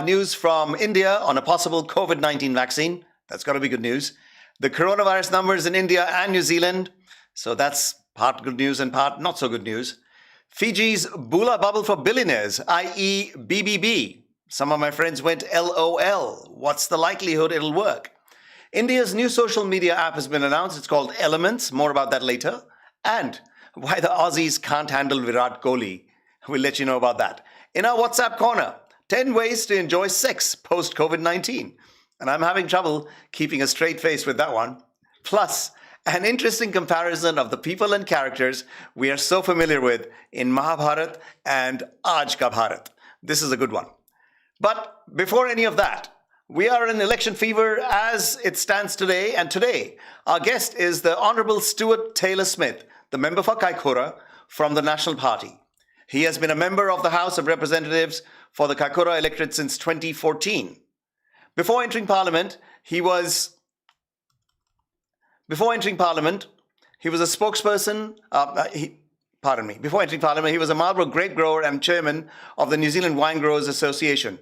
News from India on a possible COVID-19 vaccine. That's got to be good news. The coronavirus numbers in India and New Zealand. So that's part good news and part not so good news. Fiji's Bula bubble for billionaires, i.e., BBB. Some of my friends went LOL. What's the likelihood it'll work? India's new social media app has been announced. It's called Elements. More about that later. And why the Aussies can't handle Virat Kohli. We'll let you know about that. In our WhatsApp corner, 10 ways to enjoy sex post COVID-19. And I'm having trouble keeping a straight face with that one. Plus, an interesting comparison of the people and characters we are so familiar with in Mahabharat and Aaj Ka Bharat. This is a good one. But before any of that, we are in election fever as it stands today. And today, our guest is the Honorable Stuart Taylor Smith, the member for Kaikoura from the National Party. He has been a member of the House of Representatives for the Kaikoura electorate since 2014. Before entering Parliament, he was a spokesperson. Before entering Parliament, he was a Marlborough grape grower and chairman of the New Zealand Wine Growers Association.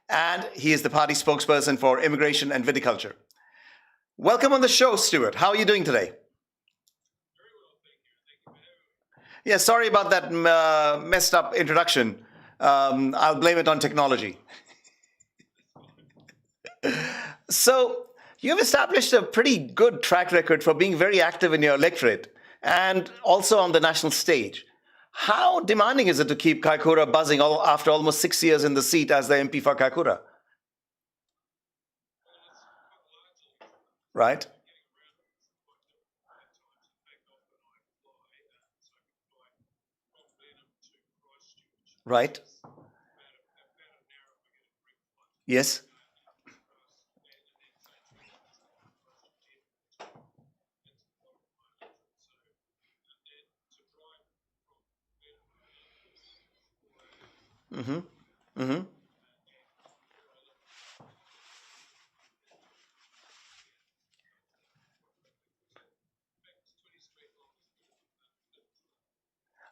And he is the party spokesperson for immigration and viticulture. Welcome on the show, Stuart. How are you doing today? Yeah, sorry about that messed up introduction. I'll blame it on technology. So, you've established a pretty good track record for being very active in your electorate and also on the national stage. How demanding is it to keep Kaikoura buzzing after almost 6 years in the seat as the MP for Kaikoura? Right? Right? Yes? Mm-hmm. Mm-hmm.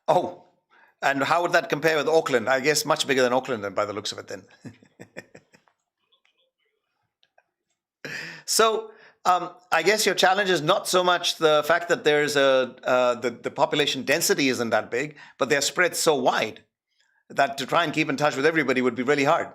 Oh, and how would that compare with Auckland? I guess much bigger than Auckland by the looks of it then. So I guess your challenge is not so much the fact that there's the population density isn't that big, but they're spread so wide that to try and keep in touch with everybody would be really hard.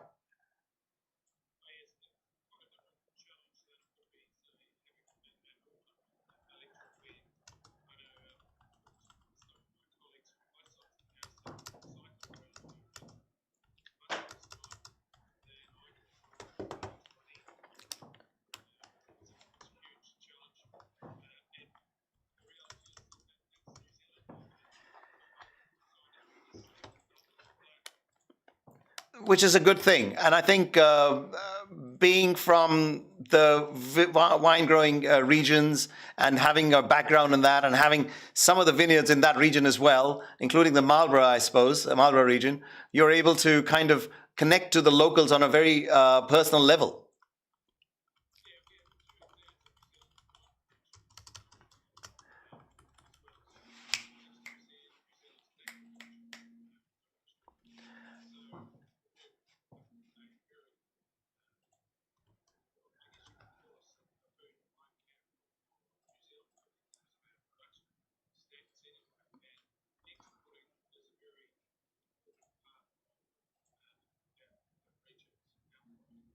Which is a good thing. And I think being from the wine growing regions and having a background in that and having some of the vineyards in that region as well, including the Marlborough, I suppose, the Marlborough region, you're able to kind of connect to the locals on a very personal level.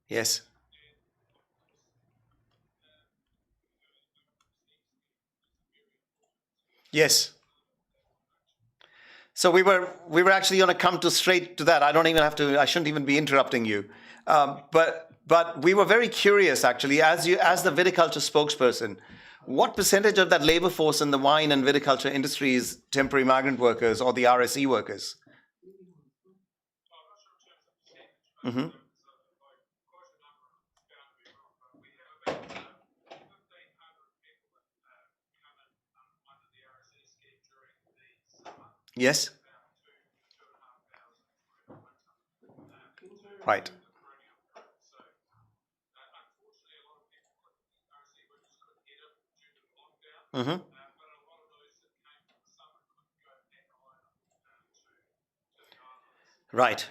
Yes. Yes. So we were actually going to come to straight to that. I don't even have to. I shouldn't even be interrupting you. But we were very curious actually, as the viticulture spokesperson, what percentage of that labor force in the wine and viticulture industry is temporary migrant workers or the RSE workers? Hmm. Yes. Right. Hmm. Right.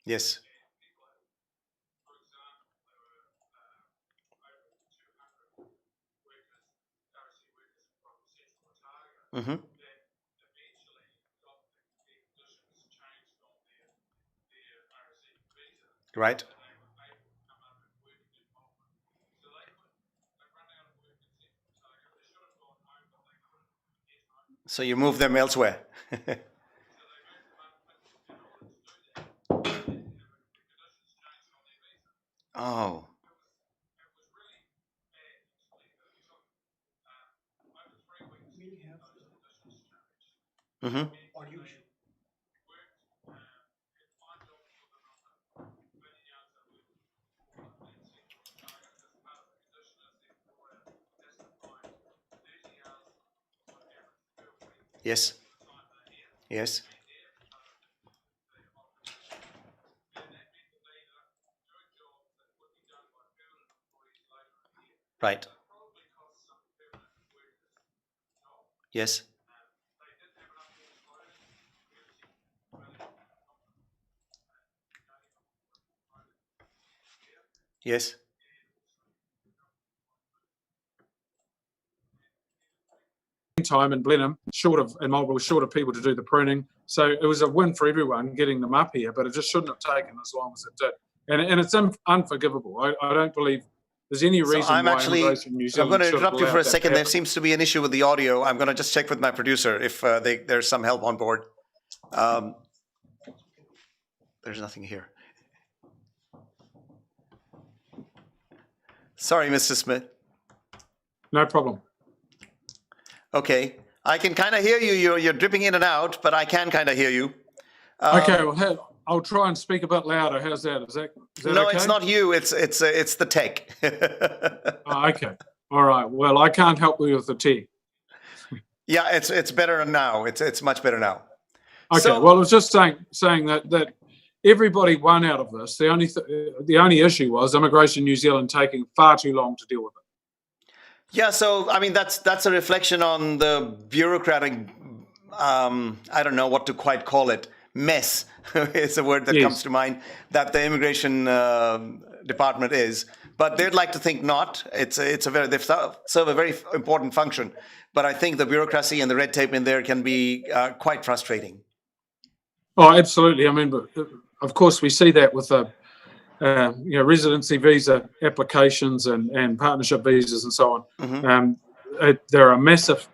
Yes. Hmm. Right. So you move them elsewhere. Oh. Hmm. Yes. Yes. Right. Yes. Yes. Time in Blenheim, and Marlborough was short of people to do the pruning. So it was a win for everyone getting them up here, but it just shouldn't have taken as long as it did. And it's unforgivable. I don't believe there's any So reason why Immigration New I'm going Zealand to should have interrupt you for allowed a that to second. There happen. seems to be an issue with the audio. I'm going to just check with my producer if there's some help on board. Um, there's nothing here. Sorry, Mr. Smith. No problem. Okay. I can kind of hear you. You're dripping in and out, but I can kind of hear you. Okay, well, I'll try and speak a bit louder. How's that? Is that No, okay? it's not you. It's the tech. Oh, okay. All right. Well, I can't help you with the tea. Yeah, it's better now. It's much better now. Okay. So- well, I was just saying that everybody won out of this. The only issue was Immigration New Zealand taking far too long to deal with it. Yeah, so I mean that's a reflection on the bureaucratic. I don't know what to quite call it. Mess is a word that Yes. comes to mind that the immigration department is. But they'd like to think not. They serve a very important function. But I think the bureaucracy and the red tape in there can be quite frustrating. Oh, absolutely. I mean, but of course, we see that with the residency visa applications and partnership visas and so on. Mm-hmm. There are massive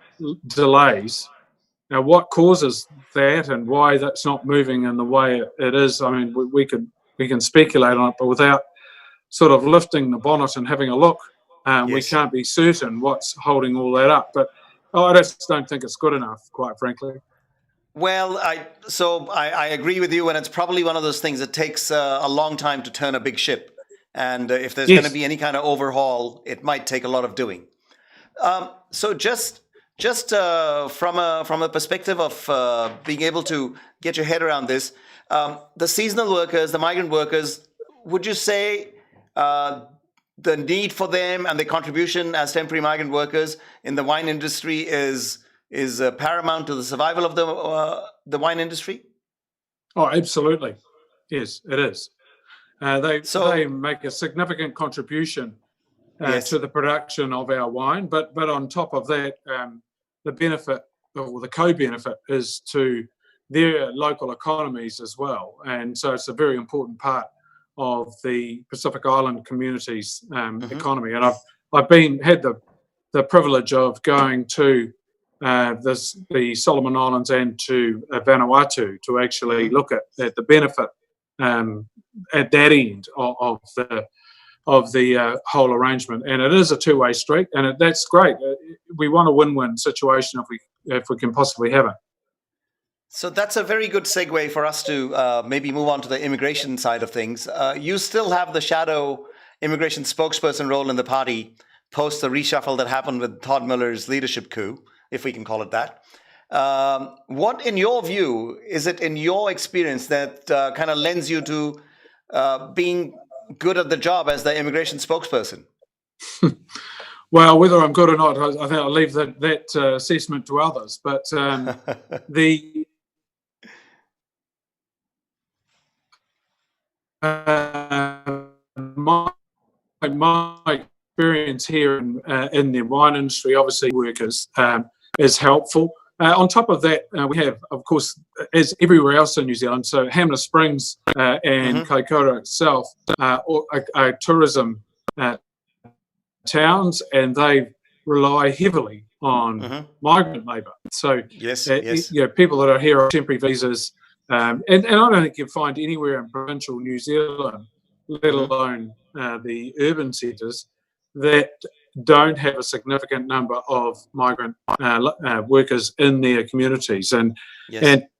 delays. Now, what causes that and why that's not moving in the way it is? I mean, we can speculate on it, but without sort of lifting the bonnet and having a look, we Yes. can't be certain what's holding all that up. But I just don't think it's good enough, quite frankly. Well, I agree with you, and it's probably one of those things that takes a long time to turn a big ship. And if there's Yes. going to be any kind of overhaul, it might take a lot of doing. So just from a perspective of being able to get your head around this, the seasonal workers, the migrant workers, would you say the need for them and the contribution as temporary migrant workers in the wine industry is paramount to the survival of the wine industry? Oh, absolutely. Yes, it is. They So- make a significant contribution Yes. to the production of our wine, but on top of that, the benefit or the co-benefit is to their local economies as well, and so it's a very important part of the Pacific Island community's economy. And I've had the privilege of going to the Solomon Islands and to Vanuatu to actually look at the benefit at that end of the whole arrangement, and it is a two-way street, and that's great. We want a win-win situation if we can possibly have it. So that's a very good segue for us to maybe move on to the immigration side of things. You still have the shadow immigration spokesperson role in the party post the reshuffle that happened with Todd Miller's leadership coup, if we can call it that. What, in your view, is it in your experience that kind of lends you to being good at the job as the immigration spokesperson? Well, whether I'm good or not, I think I'll leave that assessment to others. But the my experience here in the wine industry, obviously workers, is helpful. On top of that, we have, of course, as everywhere else in New Zealand, so Hamner Springs and Kaikoura itself are tourism towns, and they rely heavily on migrant labour. So, Yes, people that are here on temporary visas, and I don't think you'll find anywhere in provincial New Zealand, let alone the urban centres, that don't have a significant number of migrant workers in their communities. And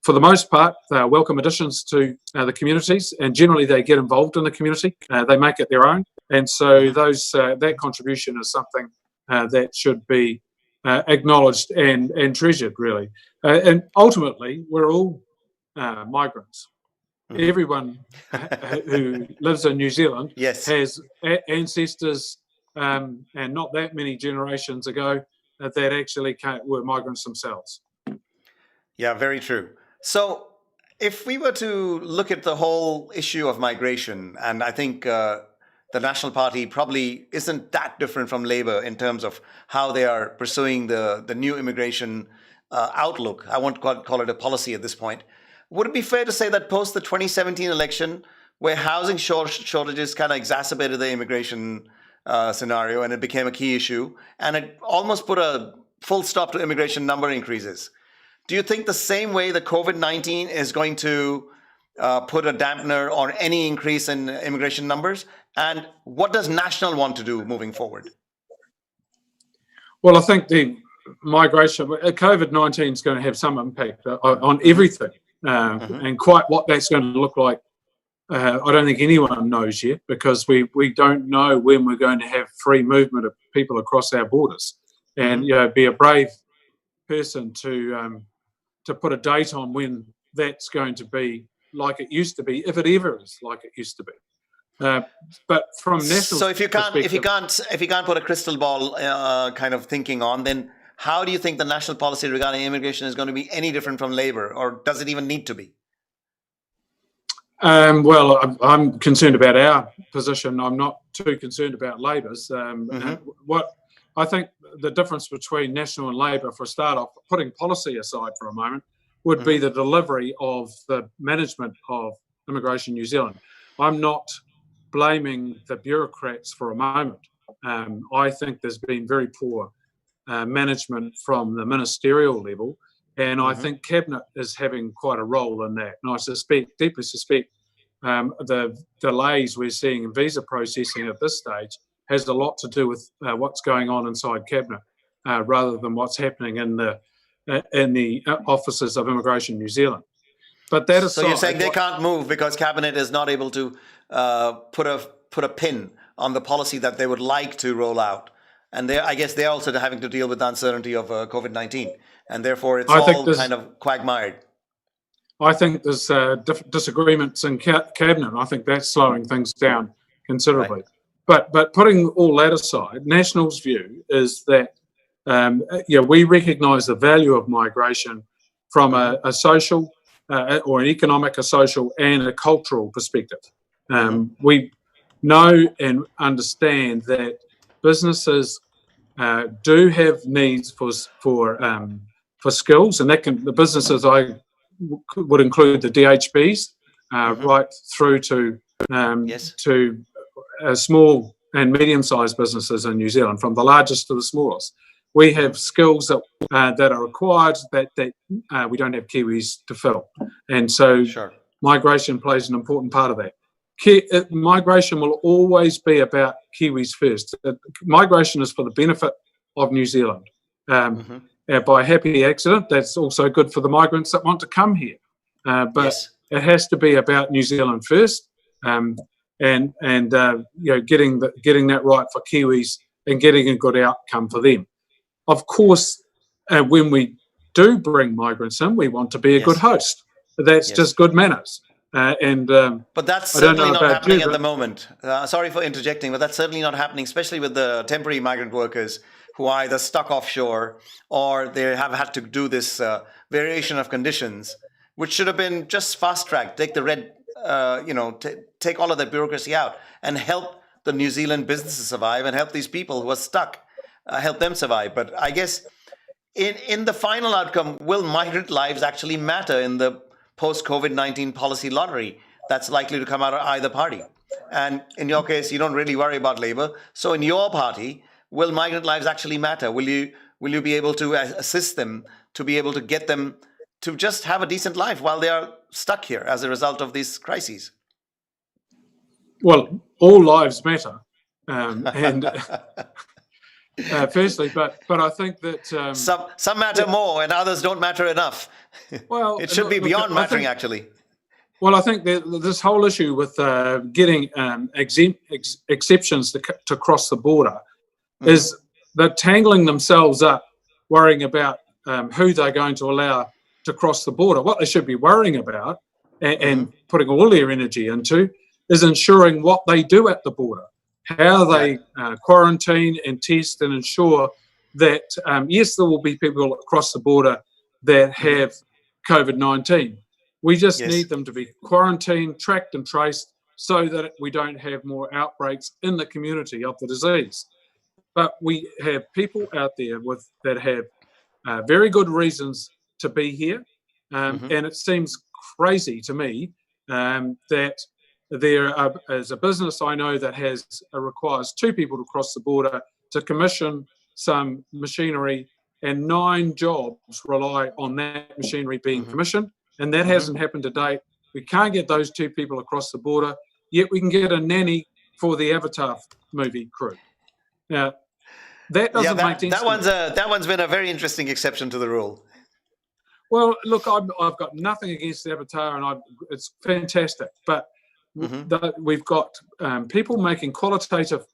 for the most part, they are welcome additions to the communities, and generally they get involved in the community. They make it their own. And so that contribution is something that should be acknowledged and treasured, really. And ultimately, we're all migrants. Everyone who lives in New Zealand has ancestors, and not that many generations ago, that actually were migrants themselves. Yeah, very true. So if we were to look at the whole issue of migration, and I think the National Party probably isn't that different from Labour in terms of how they are pursuing the new immigration outlook. I won't call it a policy at this point. Would it be fair to say that post the 2017 election, where housing shortages kind of exacerbated the immigration scenario and it became a key issue, and it almost put a full stop to immigration number increases? Do you think the same way the COVID-19 is going to put a dampener on any increase in immigration numbers? And what does National want to do moving forward? Well, I think the migration, COVID-19 is going to have some impact on everything. And quite what that's going to look like, I don't think anyone knows yet, because we don't know when we're going to have free movement of people across our borders. And be a brave person to put a date on when that's going to be like it used to be, if it ever is like it used to be. But from national, so if you can't put a crystal ball kind of thinking on, then how do you think the national policy regarding immigration is going to be any different from Labour, or does it even need to be? Well, I'm concerned about our position. I'm not too concerned about Labour's. What I think the difference between National and Labour, for a start off, putting policy aside for a moment, would be the delivery of the management of Immigration New Zealand. I'm not blaming the bureaucrats for a moment. I think there's been very poor management from the ministerial level, and I think Cabinet is having quite a role in that. And I deeply suspect the delays we're seeing in visa processing at this stage has a lot to do with what's going on inside Cabinet, rather than what's happening in the offices of Immigration New Zealand. But that aside, so you're saying they can't move because Cabinet is not able to put a pin on the policy that they would like to roll out, and I guess they're also having to deal with the uncertainty of COVID-19, and therefore it's all kind of quagmired. I think there's disagreements in Cabinet. I think that's slowing things down considerably. Right. But putting all that aside, National's view is that we recognise the value of migration from a social or an economic, a social, and a cultural perspective. We know and understand that businesses do have needs for skills, and the businesses would include the DHBs, right through to small and medium-sized businesses in New Zealand, from the largest to the smallest. We have skills that are required that we don't have Kiwis to fill, and so migration plays an important part of that. Migration will always be about Kiwis first. Migration is for the benefit of New Zealand. By happy accident, that's also good for the migrants that want to come here. But it has to be about New Zealand first, and getting that right for Kiwis and getting a good outcome for them. Of course, when we do bring migrants in, we want to be a good host. That's just good manners. But that's certainly not happening at the moment. Sorry for interjecting, but that's certainly not happening, especially with the temporary migrant workers who are either stuck offshore or they have had to do this variation of conditions, which should have been just fast-tracked. Take the red take all of that bureaucracy out and help the New Zealand businesses survive and help these people who are stuck, help them survive. But I guess in the final outcome, will migrant lives actually matter in the post-COVID-19 policy lottery that's likely to come out of either party? And in your case, you don't really worry about labor. So in your party, will migrant lives actually matter? Will you be able to assist them to be able to get them to just have a decent life while they are stuck here as a result of these crises? Well, all lives matter, and firstly, but I think that some matter more and others don't matter enough. well, It should be look, beyond mattering, actually. Well, I think that this whole issue with getting exceptions to cross the border is they're tangling themselves up, worrying about who they're going to allow to cross the border. What they should be worrying about and putting all their energy into is ensuring what they do at the border, how they quarantine and test and ensure that, yes, there will be people across the border that have COVID-19. We just need them to be quarantined, tracked and traced so that we don't have more outbreaks in the community of the disease. But we have people out there that have very good reasons to be here. And it seems crazy to me that there is a business I know that requires 2 people to cross the border to commission some machinery, and 9 jobs rely on that machinery being commissioned. And that hasn't happened to date. We can't get those 2 people across the border, yet we can get a nanny for the Avatar movie crew. Now, that doesn't make sense. That one's been a very interesting exception to the rule. Well, look, I've got nothing against Avatar, and it's fantastic. But we've got people making qualitative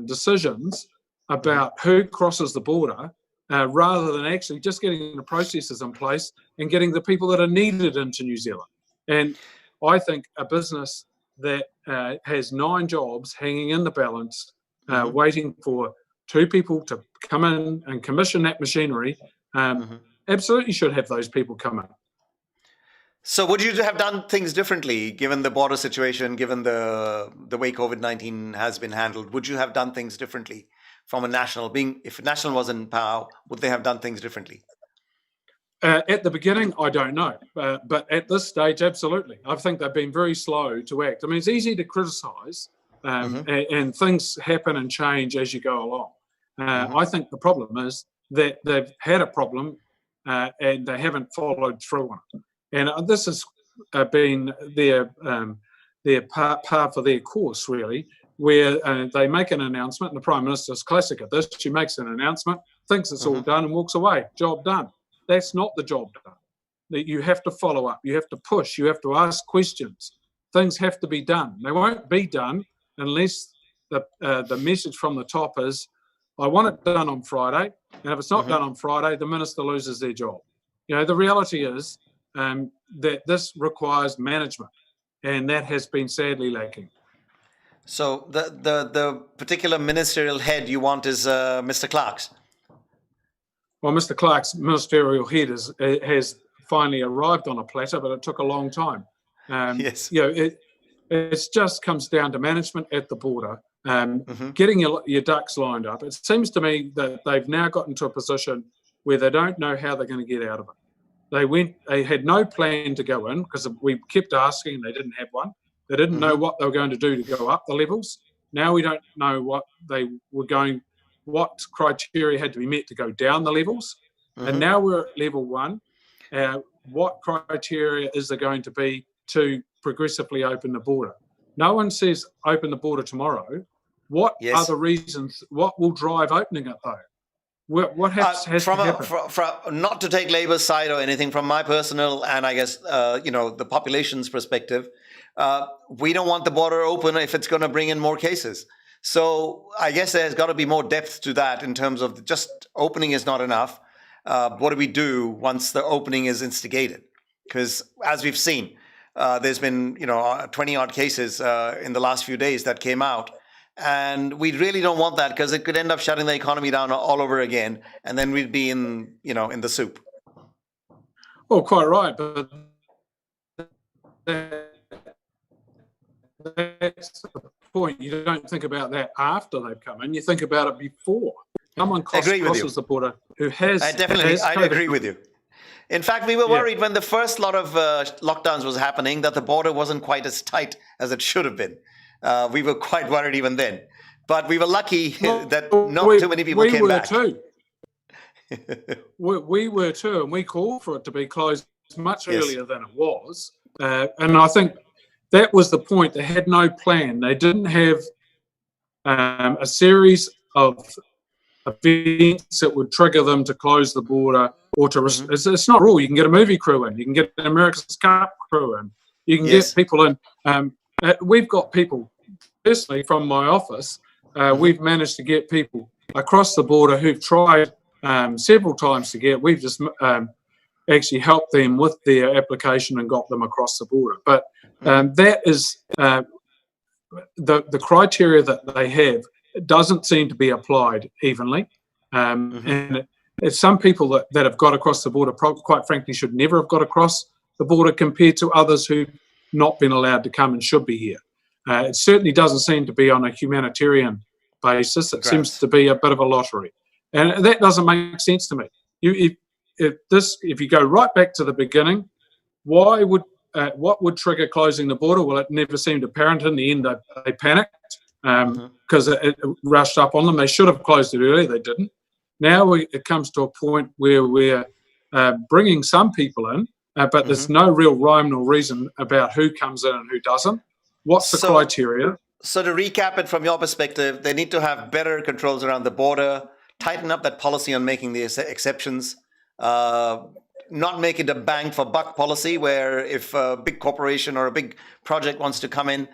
decisions about who crosses the border, rather than actually just getting the processes in place and getting the people that are needed into New Zealand. And I think a business that has 9 jobs hanging in the balance, waiting for 2 people to come in and commission that machinery, absolutely should have those people come in. So would you have done things differently, given the border situation, given the way COVID-19 has been handled? Would you have done things differently from a national? If national was in power, would they have done things differently? At the beginning, I don't know. But at this stage, absolutely. I think they've been very slow to act. I mean, it's easy to criticise, and things happen and change as you go along. I think the problem is that they've had a problem and they haven't followed through on it. And this has been their part for their course, really, where they make an announcement, and the Prime Minister's classic at this. She makes an announcement, thinks it's all done and walks away. Job done. That's not the job done. You have to follow up. You have to push. You have to ask questions. Things have to be done. They won't be done unless the message from the top is, I want it done on Friday, and if it's not done on Friday, the minister loses their job. You know, the reality is that this requires management, and that has been sadly lacking. So the particular ministerial head you want is Mr. Clark's? Well, Mr. Clark's ministerial head has finally arrived on a platter, but it took a long time. Yes. You know, it just comes down to management at the border, getting your ducks lined up. It seems to me that they've now gotten to a position where they don't know how they're going to get out of it. They had no plan to go in because we kept asking and they didn't have one. They didn't know what they were going to do to go up the levels. Now we don't know what criteria had to be met to go down the levels. And now we're at level 1. What criteria is there going to be to progressively open the border? No one says open the border tomorrow. What are the reasons? What will drive opening it though? What has to happen? Not to take Labour's side or anything, from my personal and I guess the population's perspective, we don't want the border open if it's going to bring in more cases. So I guess there's got to be more depth to that in terms of just opening is not enough. What do we do once the opening is instigated? Because as we've seen, there's been 20 odd cases in the last few days that came out. And we really don't want that because it could end up shutting the economy down all over again. And then we'd be in the soup. Well, quite right. But that's the point. You don't think about that after they've come in. You think about it before. Someone Agree with you. crosses the border who has I COVID. agree with you. In fact, we were worried when the first lot of lockdowns was happening that the border wasn't quite as tight as it should have been. We were quite worried even then. But we were lucky that not too many people came back. We were too, and we called for it to be closed much earlier than it was. And I think that was the point. They had no plan. They didn't have a series of events that would trigger them to close the border or to. It's not a rule. You can get a movie crew in. You can get an America's Cup crew in. You can get people in. We've got people, personally, from my office. We've managed to get people across the border who've tried several times to get. We've just actually helped them with their application and got them across the border. But that is the criteria that they have doesn't seem to be applied evenly. And it's some people that have got across the border, quite frankly, should never have got across the border compared to others who've not been allowed to come and should be here. It certainly doesn't seem to be on a humanitarian basis. It seems to be a bit of a lottery. And that doesn't make sense to me. If you go right back to the beginning, what would trigger closing the border? Well, it never seemed apparent. In the end, they panicked because it rushed up on them. They should have closed it earlier. They didn't. Now it comes to a point where we're bringing some people in, but there's no real rhyme nor reason about who comes in and who doesn't. What's the criteria? So to recap it from your perspective, they need to have better controls around the border, tighten up that policy on making the exceptions, not make it a bang for buck policy where if a big corporation or a big project wants to come in,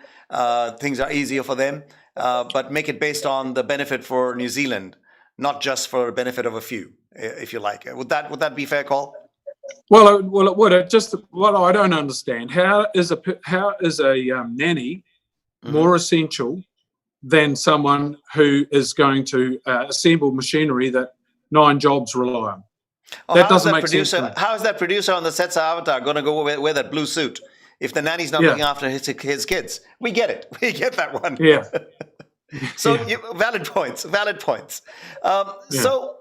things are easier for them, but make it based on the benefit for New Zealand, not just for the benefit of a few, if you like. Would that be a fair call? Well, it would. It just what I don't understand, how is a nanny more essential than someone who is going to assemble machinery that 9 jobs rely on? That doesn't make sense to me. How is that producer on the set's Avatar going to go wear that blue suit if the nanny's not looking after his kids? We get it. We get that one. Yeah. So valid points. So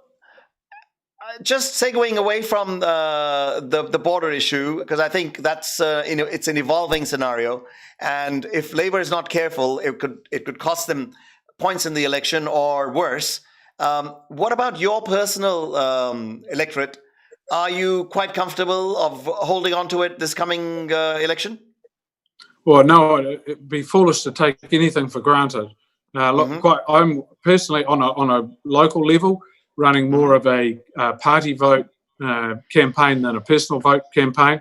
just segueing away from the border issue, because I think that's it's an evolving scenario, and if Labour is not careful, it could cost them points in the election or worse. What about your personal electorate? Are you quite comfortable of holding on to it this coming election? Well, no, it'd be foolish to take anything for granted. I'm personally on a local level running more of a party vote campaign than a personal vote campaign.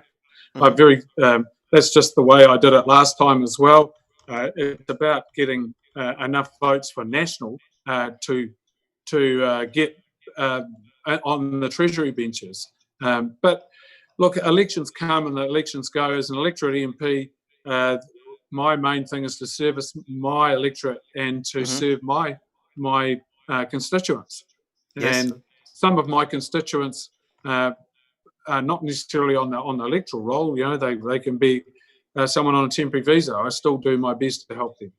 That's just the way I did it last time as well. It's about getting enough votes for national to get on the Treasury benches. But look, elections come and elections go. As an electorate MP, my main thing is to service my electorate and to serve my constituents. Yes. And some of my constituents are not necessarily on the electoral roll. You know, they can be someone on a temporary visa. I still do my best to help them.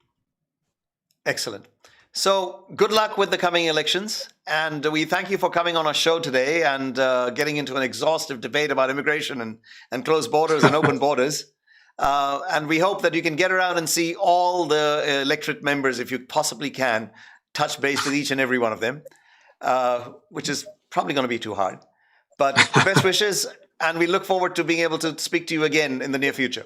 Excellent. So good luck with the coming elections. And we thank you for coming on our show today and getting into an exhaustive debate about immigration and closed borders and open borders. And we hope that you can get around and see all the electorate members, if you possibly can, touch base with each and every one of them, which is probably going to be too hard. But the best wishes, and we look forward to being able to speak to you again in the near future.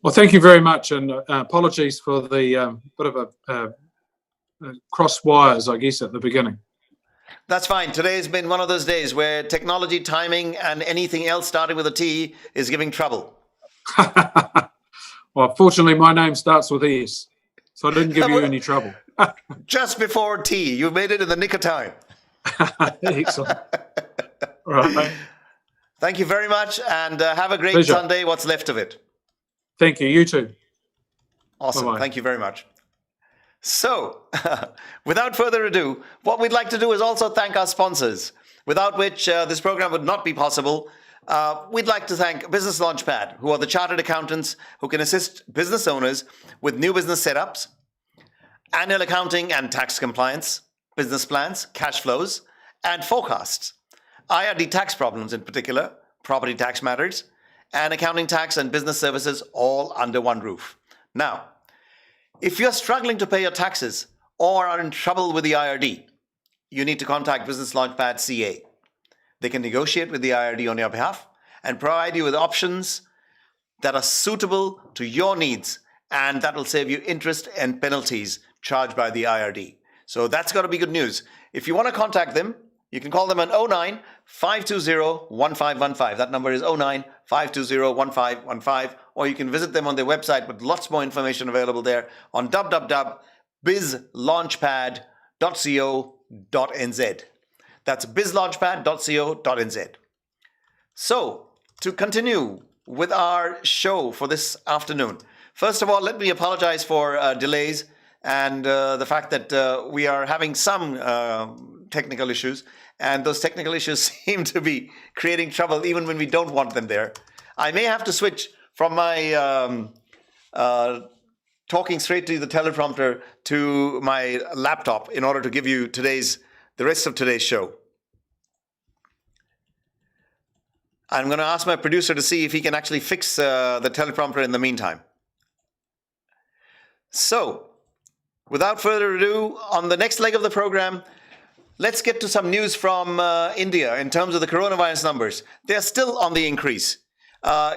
Well, thank you very much, and apologies for the bit of a cross wires, I guess, at the beginning. That's fine. Today has been one of those days where technology, timing, and anything else starting with a T is giving trouble. Well, fortunately, my name starts with S, so I didn't give you any trouble. Just before T, you made it in the nick of time. Excellent. Right. Thank you very much, and have a great Pleasure. Sunday, what's left of it. Thank you. You too. Awesome. Bye-bye. Thank you very much. So, without further ado, what we'd like to do is also thank our sponsors, without which this program would not be possible. We'd like to thank Business Launchpad, who are the chartered accountants who can assist business owners with new business setups, annual accounting and tax compliance, business plans, cash flows, and forecasts, IRD tax problems in particular, property tax matters, and accounting tax and business services all under one roof. Now, if you're struggling to pay your taxes or are in trouble with the IRD, you need to contact Business Launchpad CA. They can negotiate with the IRD on your behalf and provide you with options that are suitable to your needs, and that will save you interest and penalties charged by the IRD. So that's got to be good news. If you want to contact them, you can call them on 09 520 1515. That number is 09 520 1515. Or you can visit them on their website with lots more information available there on www.bizlaunchpad.co.nz. That's bizlaunchpad.co.nz. So, to continue with our show for this afternoon, first of all, let me apologize for delays and the fact that we are having some technical issues, and those technical issues seem to be creating trouble even when we don't want them there. I may have to switch from my talking straight to the teleprompter to my laptop in order to give you the rest of today's show. I'm going to ask my producer to see if he can actually fix the teleprompter in the meantime. So, without further ado, on the next leg of the program, let's get to some news from India in terms of the coronavirus numbers. They're still on the increase,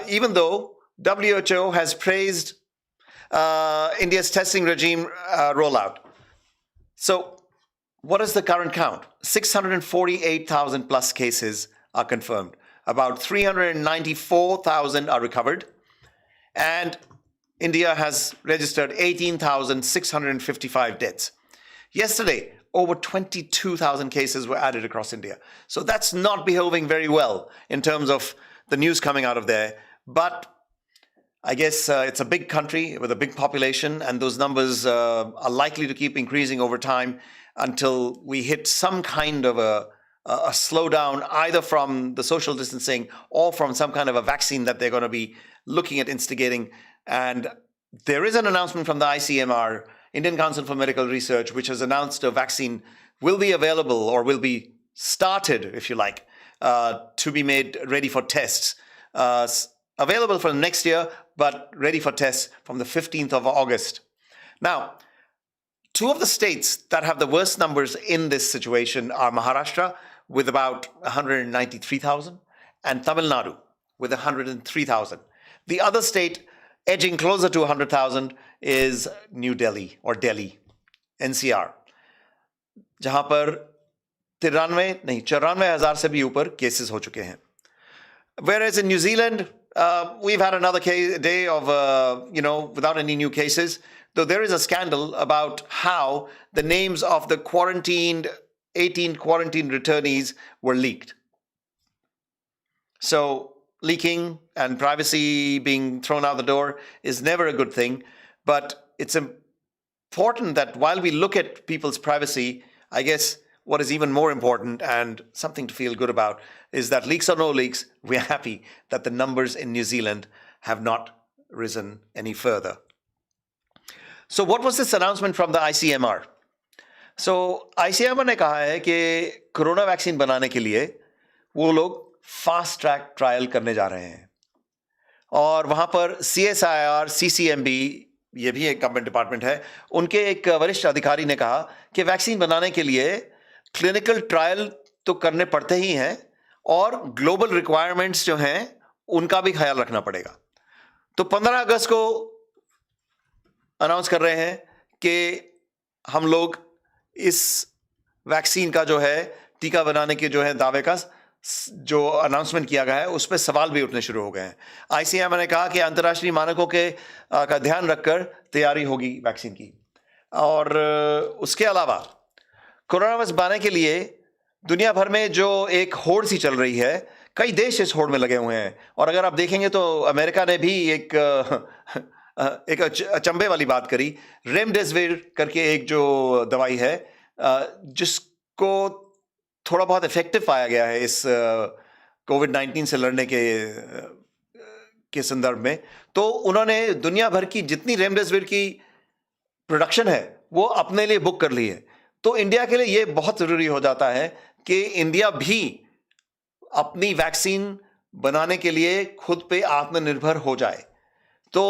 even though WHO has praised India's testing regime rollout. So, what is the current count? 648,000 plus cases are confirmed. About 394,000 are recovered. And India has registered 18,655 deaths. Yesterday, over 22,000 cases were added across India. So that's not behaving very well in terms of the news coming out of there. But I guess it's a big country with a big population, and those numbers are likely to keep increasing over time until we hit some kind of a slowdown, either from the social distancing or from some kind of a vaccine that they're going to be looking at instigating. And there is an announcement from the ICMR, Indian Council for Medical Research, which has announced a vaccine will be available, or will be started, if you like, to be made ready for tests. Available for next year, but ready for tests from the 15th of August. Now, two of the states that have the worst numbers in this situation are Maharashtra with about 193,000 and Tamil Nadu with 103,000. The other state edging closer to 100,000 is New Delhi or Delhi, NCR, जहां पर 94,000 से भी ऊपर cases हो चुके हैं. Whereas in New Zealand, we've had another day of, without any new cases, though there is a scandal about how the names of the 18 quarantined returnees were leaked. So leaking and privacy being thrown out the door is never a good thing, but it's important that while we look at people's privacy, I guess what is even more important and something to feel good about is that leaks or no leaks, we're happy that the numbers in New Zealand have not risen any further. So what was this announcement from the ICMR? So ICMR ने कहा है कि corona vaccine बनाने के लिए वो लोग fast track trial करने जा रहे हैं, और वहाँ पर CSIR, CCMB, ये भी एक गवर्नमेंट डिपार्टमेंट है, उनके एक वरिष्ठ अधिकारी ने कहा कि वैक्सीन बनाने के लिए क्लिनिकल ट्रायल तो करने पड़ते ही हैं, और ग्लोबल रिक्वायरमेंट्स जो हैं उनका भी ख्याल रखना पड़ेगा. तो 15 अगस्त को अनाउंस कर रहे हैं कि हम लोग इस वैक्सीन का जो है टीका बनाने के जो है दावे का जो अनाउंसमेंट किया गया है उस पर सवाल भी उठने शुरू हो गए हैं. ICMR ने कहा कि अंतर्राष्ट्रीय मानकों का ध्यान रखकर तैयारी होगी वैक्सीन की, और उसके अलावा कोरोना वायरस बनाने के लिए दुनिया भर में जो एक होड़ सी चल रही है, कई देश इस होड़ में लगे हुए हैं. और अगर आप देखेंगे तो अमेरिका ने भी एक अचंभे वाली बात करी. रेमडेसिविर करके एक जो दवाई है जिसको थोड़ा बहुत इफेक्टिव पाया गया है इस कोविड-19 से लड़ने के संदर्भ में, तो उन्होंने दुनिया भर की जितनी रेमडेसिविर की प्रोडक्शन है वो अपने लिए बुक कर ली है। तो इंडिया के लिए ये बहुत जरूरी हो जाता है कि इंडिया भी अपनी वैक्सीन बनाने के लिए खुद पे आत्मनिर्भर हो जाए। तो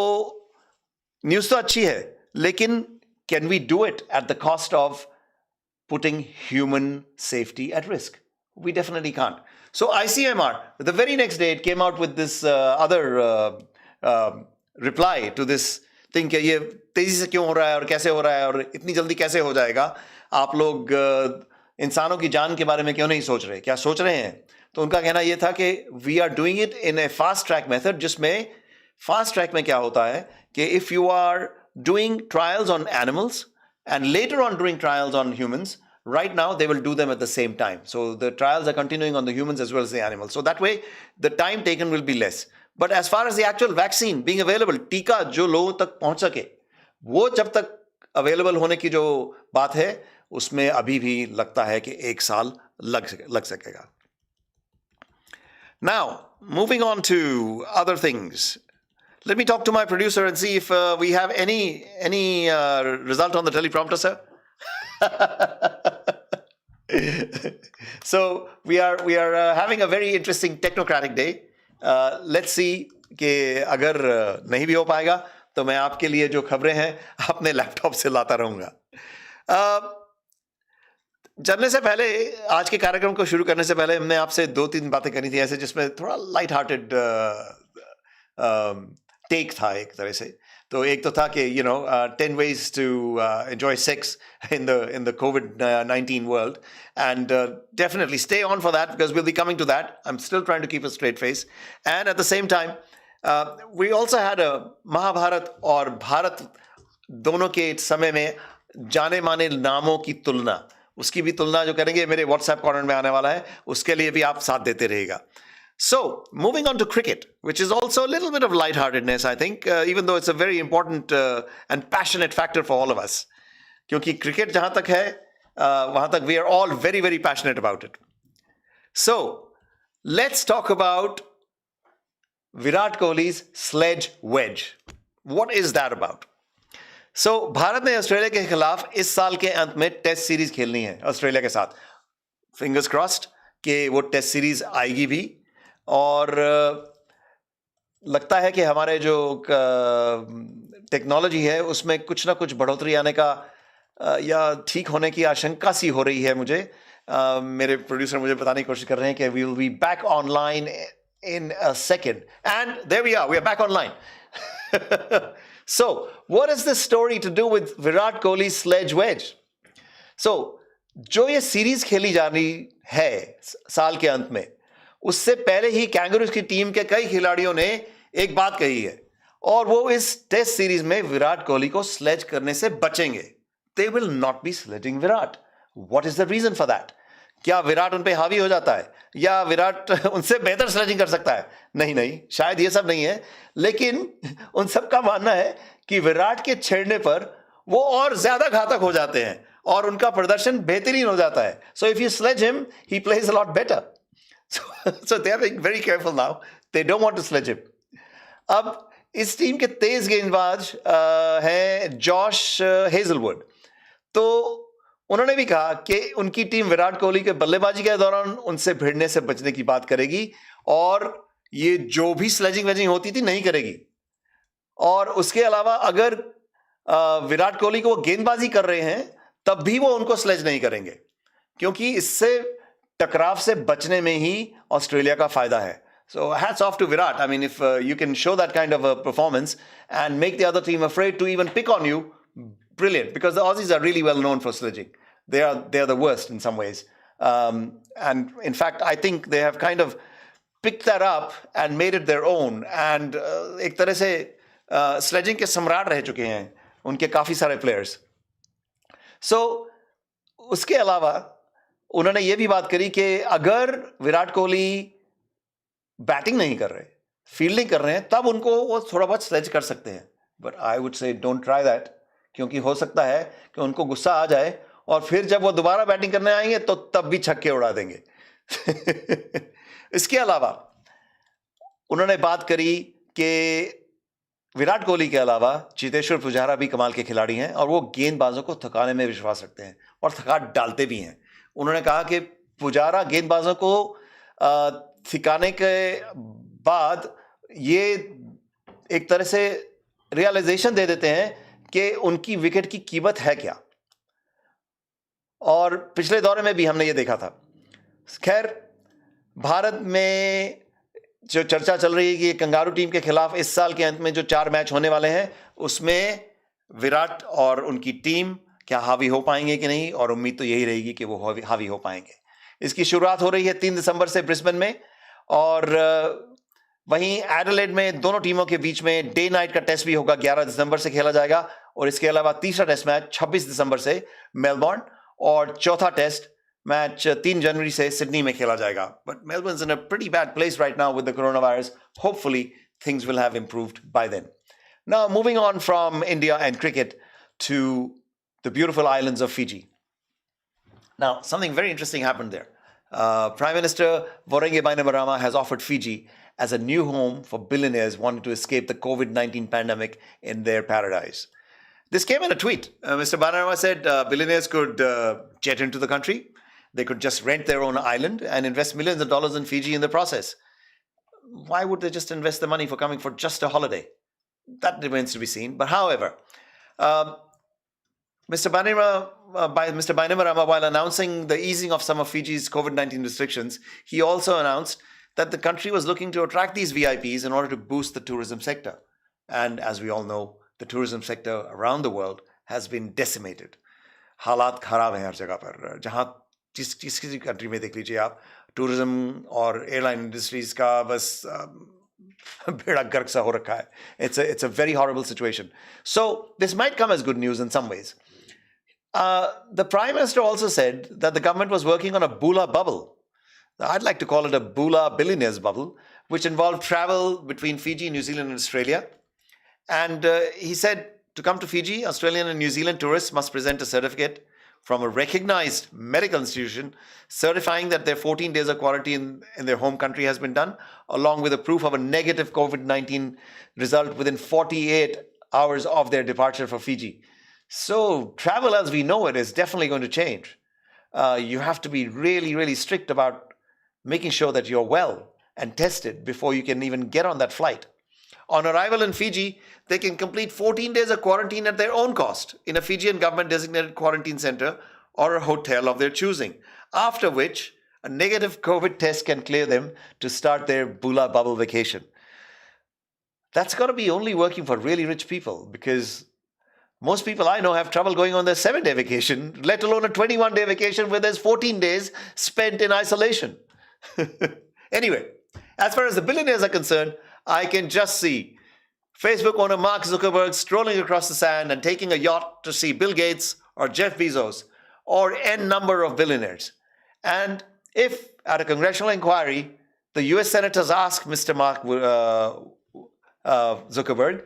न्यूज़ तो अच्छी है, लेकिन can we do it at the cost of putting human safety at risk? We definitely can't. So ICMR, the very next day, it came out with this other reply to this thing कि ये तेजी से क्यों हो रहा है और कैसे हो रहा है और इतनी जल्दी कैसे हो जाएगा, आप लोग इंसानों की जान के बारे में क्यों नहीं सोच रहे, क्या सोच रहे हैं? तो उनका कहना ये था कि we are doing it in a fast track method, जिसमें फास्ट ट्रैक में क्या होता है कि if you are doing trials on animals and later on doing trials on humans, right now they will do them at the same time. So the trials are continuing on the humans as well as the animals. So that way the time taken will be less. But as far as the actual vaccine being available, टीका जो लोगों तक पहुंच सके, वो जब तक available होने की जो बात है, उसमें अभी भी लगता है कि 1 साल लग सकेगा. Now, moving on to other things. Let me talk to my producer and see if we have any result on the teleprompter, sir. So we are having a very interesting technocratic day. Let's see कि अगर नहीं भी हो पाएगा तो मैं आपके लिए जो खबरें हैं अपने लैपटॉप से लाता रहूंगा. चलने से पहले, आज के कार्यक्रम को शुरू करने से पहले हमने आपसे 2-3 बातें करनी थी ऐसे, जिसमें थोड़ा लाइट हार्टेड टेक था एक तरह से. तो एक तो था कि 10 ways to enjoy sex in the COVID-19 world, and definitely stay on for that because we'll be coming to that. I'm still trying to keep a straight face, and at the same time we also had a Mahabharat और भारत दोनों के समय में जाने माने नामों की तुलना, उसकी भी तुलना जो करेंगे मेरे व्हाट्सएप कॉर्नर में आने वाला है, उसके लिए भी आप साथ देते रहेगा. So, moving on to cricket, which is also a little bit of lightheartedness, I think, even though it's a very important and passionate factor for all of us. क्योंकि cricket जहाँ तक है, वहाँ तक we are all very, very passionate about it. So, let's talk about Virat Kohli's sledge wedge. What is that about? So, Bharat ने Australia के खिलाफ इस साल के अंत में टेस्ट सीरीज खेलनी है ऑस्ट्रेलिया के साथ. Fingers crossed कि वो टेस्ट सीरीज आएगी भी, और लगता है कि हमारे जो टेक्नोलॉजी है उसमें कुछ ना कुछ बढ़ोतरी आने का या ठीक होने की आशंका सी हो रही है मुझे. मेरे प्रोड्यूसर मुझे बताने की कोशिश कर रहे हैं कि we will be back online in a second, and there we are back online. So what is this story to do with Virat Kohli sledge ways? So जो ये सीरीज खेली जा रही है साल के अंत में, उससे पहले ही कैंगरूज की टीम के कई खिलाड़ियों ने एक बात कही है, और वो इस टेस्ट सीरीज में विराट कोहली को स्लेज करने से बचेंगे. They will not be sledging Virat. What is the reason for that? क्या विराट उन पे हावी हो जाता है या विराट उनसे बेहतर स्लेजिंग कर सकता है? नहीं, शायद ये सब नहीं है, लेकिन उन सब का मानना है कि विराट के छेड़ने पर वो और ज्यादा घातक हो जाते हैं और उनका प्रदर्शन बेहतरीन हो जाता है. So if you sledge him, he plays a lot better. So they are being very careful now. They don't want to sledge him. अब इस टीम के तेज गेंदबाज हैं जॉश हेजलवुड. तो उन्होंने भी कहा कि उनकी टीम विराट कोहली के बल्लेबाजी के दौरान उनसे भिड़ने से बचने की बात करेगी, और ये जो भी स्लेजिंग वेजिंग होती थी नहीं करेगी. और उसके अलावा अगर विराट कोहली को वो गेंदबाजी कर रहे हैं तब भी वो उनको स्लेज नहीं करेंगे, क्योंकि इससे टकराव से बचने में ही ऑस्ट्रेलिया का फायदा है. So hats off to Virat. I mean, if you can show that kind of a performance and make the other team afraid to even pick on you, brilliant. Because the Aussies are really well known for sledging. They are the worst in some ways. And in fact, I think they have kind of picked that up and made it their own. And एक तरह से sledging के सम्राट रह चुके हैं उनके काफी सारे players. So उसके अलावा उन्होंने ये भी बात करी कि अगर विराट कोहली बैटिंग नहीं कर रहे, फील्डिंग कर रहे हैं, तब उनको वो थोड़ा बहुत स्लेज कर सकते हैं. But I would say don't try that, क्योंकि हो सकता है कि उनको गुस्सा आ जाए और फिर जब वो दोबारा बैटिंग करने आएंगे तो तब भी छक्के उड़ा देंगे. इसके अलावा उन्होंने बात करी कि विराट कोहली के अलावा चेतेश्वर पुजारा भी कमाल के खिलाड़ी हैं और वो गेंदबाजों को थकाने में विश्वास रखते हैं और थका डालते भी हैं। उन्होंने कहा कि पुजारा गेंदबाजों को थकाने के बाद ये एक तरह से रियलाइजेशन दे देते हैं कि उनकी विकेट की कीमत है क्या, और पिछले दौरे में भी हमने ये देखा था। खैर, भारत में जो चर्चा चल रही है कि कंगारू टीम के खिलाफ इस साल के अंत में जो 4 मैच होने वाले हैं उसमें विराट और उनकी टीम क्या हावी हो पाएंगे कि नहीं, और उम्मीद तो यही रहेगी कि वो हावी हो पाएंगे। इसकी शुरुआत हो रही है 3 दिसंबर से ब्रिस्बेन में, और वहीं एडिलेड में दोनों टीमों के बीच में डे नाइट का टेस्ट भी होगा, 11 दिसंबर से खेला जाएगा। और इसके अलावा तीसरा टेस्ट मैच 26 दिसंबर से मेलबोर्न, और चौथा टेस्ट मैच 3 जनवरी से सिडनी में खेला जाएगा। But Melbourne is in a pretty bad place right now with the coronavirus. Hopefully things will have improved by then. Now moving on from India and cricket to the beautiful islands of Fiji. Now, something very interesting happened there. Prime Minister Vorengi Bainimarama has offered Fiji as a new home for billionaires wanting to escape the COVID-19 pandemic in their paradise. This came in a tweet. Mr. Bainimarama said billionaires could jet into the country. They could just rent their own island and invest millions of dollars in Fiji in the process. Why would they just invest the money for coming for just a holiday? That remains to be seen. But however, Mr. Bainimarama, while announcing the easing of some of Fiji's COVID-19 restrictions, he also announced that the country was looking to attract these VIPs in order to boost the tourism sector. And as we all know, the tourism sector around the world has been decimated. हालात खराब हैं हर जगह पर, जहाँ किसी country में देख लीजिए आप, टूरिज्म और एयरलाइन इंडस्ट्रीज का बस बेड़ा गर्क सा हो रखा है. It's a very horrible situation. So this might come as good news in some ways. The Prime Minister also said that the government was working on a Bula bubble. I'd like to call it a Bula billionaires bubble, which involved travel between Fiji, New Zealand, and Australia. And he said to come to Fiji, Australian and New Zealand tourists must present a certificate from a recognized medical institution certifying that their 14 days of quarantine in their home country has been done, along with a proof of a negative COVID-19 result within 48 hours of their departure for Fiji. So travel as we know it is definitely going to change. You have to be really, really strict about making sure that you're well and tested before you can even get on that flight. On arrival in Fiji, they can complete 14 days of quarantine at their own cost in a Fijian government-designated quarantine center or a hotel of their choosing, after which a negative COVID test can clear them to start their Bula bubble vacation. That's got to be only working for really rich people, because most people I know have trouble going on their 7-day vacation, let alone a 21-day vacation where there's 14 days spent in isolation. Anyway, as far as the billionaires are concerned, I can just see Facebook owner Mark Zuckerberg strolling across the sand and taking a yacht to see Bill Gates or Jeff Bezos or n number of billionaires. And if at a congressional inquiry, the US senators ask Mr. Mark Zuckerberg,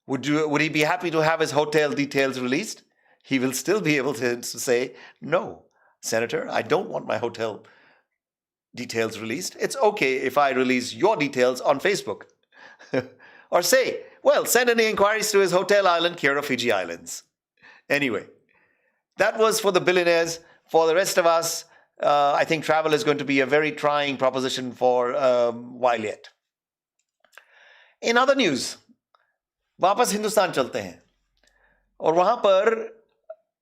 would he be happy to have his hotel details released? He will still be able to say, no, Senator, I don't want my hotel details released. It's okay if I release your details on Facebook. Or say, well, send any inquiries to his hotel island, Kira Fiji Islands. Anyway, that was for the billionaires. For the rest of us, I think travel is going to be a very trying proposition for a while yet. In other news, वापस हिंदुस्तान चलते हैं, और वहां पर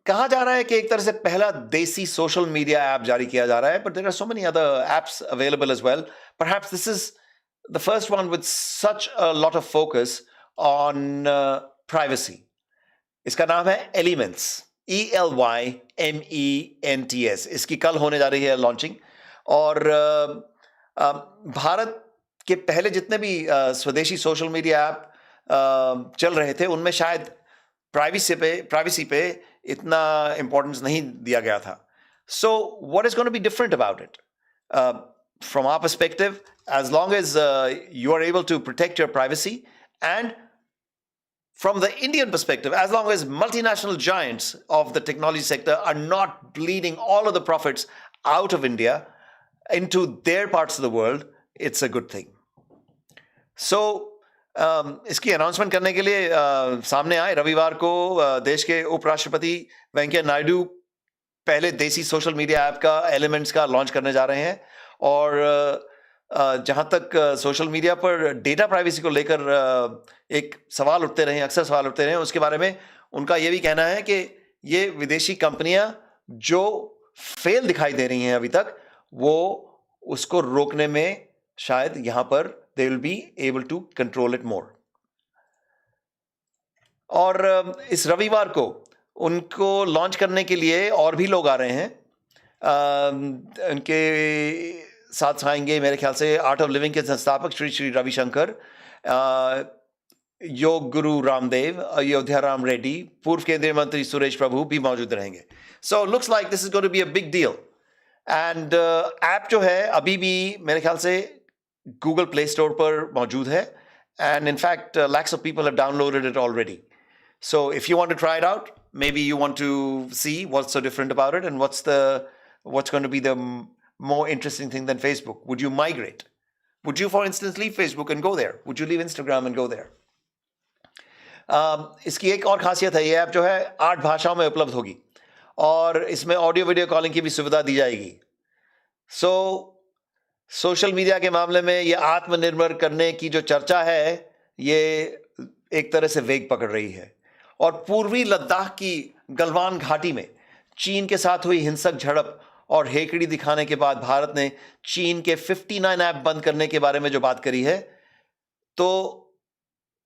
कहा जा रहा है कि एक तरह से पहला देसी सोशल मीडिया ऐप जारी किया जा रहा है, but there are so many other apps available as well. Perhaps this is the first one with such a lot of focus on privacy. इसका नाम है Elements, ELYMENTS. इसकी कल होने जा रही है लॉन्चिंग, और भारत के पहले जितने भी स्वदेशी सोशल मीडिया ऐप चल रहे थे उनमें शायद प्राइवेसी पे इतना इंपॉर्टेंस नहीं दिया गया था. So what is going to be different about it? From our perspective, as long as you are able to protect your privacy, and from the Indian perspective, as long as multinational giants of the technology sector are not bleeding all of the profits out of India into their parts of the world, it's a good thing. So इसकी announcement करने के लिए सामने आए रविवार को देश के उपराष्ट्रपति वेंकैया नायडू पहले देसी सोशल मीडिया ऐप का एलिमेंट्स का लॉन्च करने जा रहे हैं और जहां तक सोशल मीडिया पर डेटा प्राइवेसी को लेकर एक सवाल उठते रहे, अक्सर सवाल उठते रहे, उसके बारे में उनका यह भी कहना है कि ये विदेशी कंपनियां जो फेल दिखाई दे रही हैं अभी तक, वो उसको रोकने में शायद यहां पर they will be able to control it more. और इस रविवार को उनको लॉन्च करने के लिए और भी लोग आ रहे हैं. उनके साथ आएंगे मेरे ख्याल से आर्ट ऑफ लिविंग के संस्थापक श्री श्री रविशंकर, योग गुरु रामदेव, अयोध्या राम रेड्डी, पूर्व केंद्रीय मंत्री सुरेश प्रभु भी मौजूद रहेंगे. So looks like this is going to be a big deal. And app जो है अभी भी मेरे ख्याल से Google Play Store पर मौजूद है, and in fact lakhs of people have downloaded it already. So if you want to try it out, maybe you want to see what's so different about it and what's going to be the more interesting thing than Facebook. Would you migrate? Would you, for instance, leave Facebook and go there? Would you leave Instagram and go there? इसकी एक और खासियत है, ये app जो है 8 भाषाओं में उपलब्ध होगी और इसमें ऑडियो वीडियो कॉलिंग की भी सुविधा दी जाएगी. So सोशल मीडिया के मामले में ये आत्मनिर्भर करने की जो चर्चा है, ये एक तरह से वेग पकड़ रही है. और पूर्वी लद्दाख की गलवान घाटी में चीन के साथ हुई हिंसक झड़प और हेकड़ी दिखाने के बाद भारत ने चीन के 59 ऐप बंद करने के बारे में जो बात करी है, तो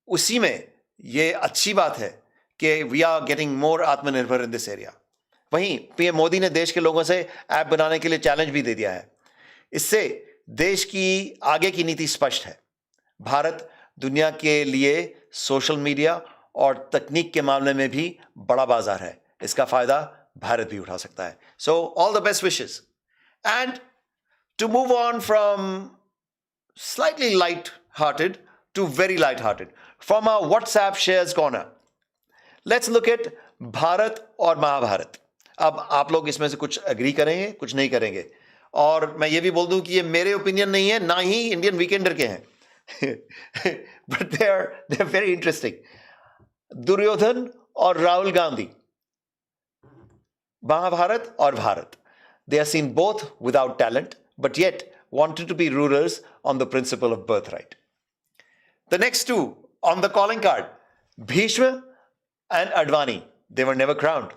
उसी में ये अच्छी बात है कि वी आर गेटिंग मोर आत्मनिर्भर इन दिस एरिया. वहीं पीएम मोदी ने देश के लोगों से ऐप बनाने के लिए चैलेंज भी दे दिया है. इससे देश की आगे की नीति स्पष्ट है. भारत दुनिया के लिए सोशल मीडिया और तकनीक के मामले में भी बड़ा बाजार है. इसका फायदा भारत भी उठा सकता है. So all the best wishes. And to move on from slightly light hearted to very light hearted from our WhatsApp shares corner, let's look at Bharat और महाभारत. अब आप लोग इसमें से कुछ एग्री करेंगे, कुछ नहीं करेंगे, और मैं ये भी बोल दूं कि ये मेरे ओपिनियन नहीं है, ना ही इंडियन वीकेंडर के हैं. But they are very interesting. Duryodhan और राहुल गांधी, महाभारत और Bharat, they are seen both without talent but yet wanted to be rulers on the principle of birthright. The next two on the calling card, Bhishma and Advani, they were never crowned.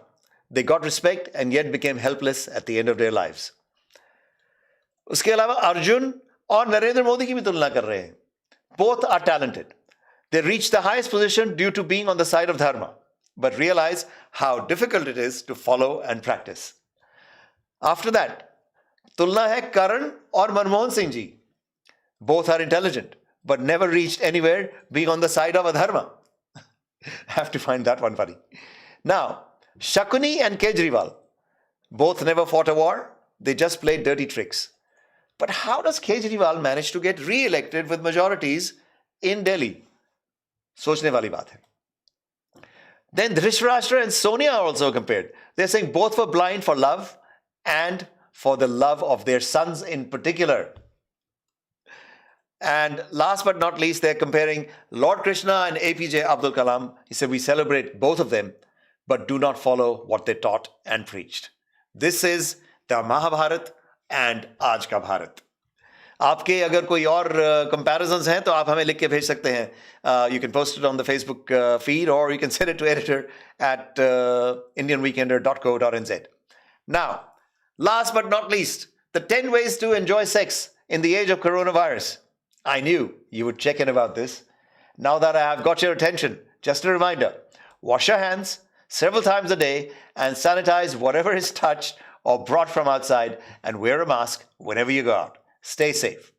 They got respect and yet became helpless at the end of their lives. उसके अलावा अर्जुन और नरेंद्र मोदी की भी तुलना कर रहे हैं. Both are talented. They reached the highest position due to being on the side of dharma, but realize how difficult it is to follow and practice. After that, तुलना है करण और Manmohan Singh ji. Both are intelligent, but never reached anywhere being on the side of adharma. Have to find that one funny. Now, Shakuni and Kejriwal, both never fought a war. They just played dirty tricks. But how does Kejriwal manage to get re-elected with majorities in Delhi? सोचने वाली बात है. Then Dhrishtarashtra and Sonia are also compared. They're saying both were blind for love and for the love of their sons in particular. And last but not least, they're comparing Lord Krishna and APJ Abdul Kalam. He said, we celebrate both of them, but do not follow what they taught and preached. This is the Mahabharat and आज का भारत. आपके अगर कोई और comparisons हैं तो आप हमें लिख के भेज सकते हैं. You can post it on the Facebook feed, or you can send it to editor at indianweekender.co.nz. Now, last but not least, the 10 ways to enjoy sex in the age of coronavirus. I knew you would check in about this. Now that I have got your attention, just a reminder, wash your hands several times a day and sanitize whatever is touched or brought from outside, and wear a mask whenever you go out. Stay safe.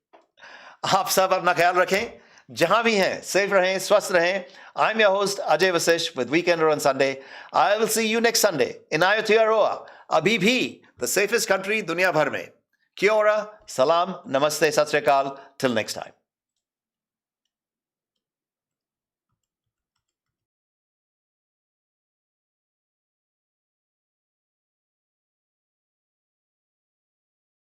आप सब अपना ख्याल रखें, जहां भी हैं, safe रहें, स्वस्थ रहें. I'm your host Ajay Vasish with Weekender on Sunday. I will see you next Sunday in Aotearoa, अभी भी the safest country दुनिया भर में. Kia ora, salam, namaste, sat sri akal. Till next time.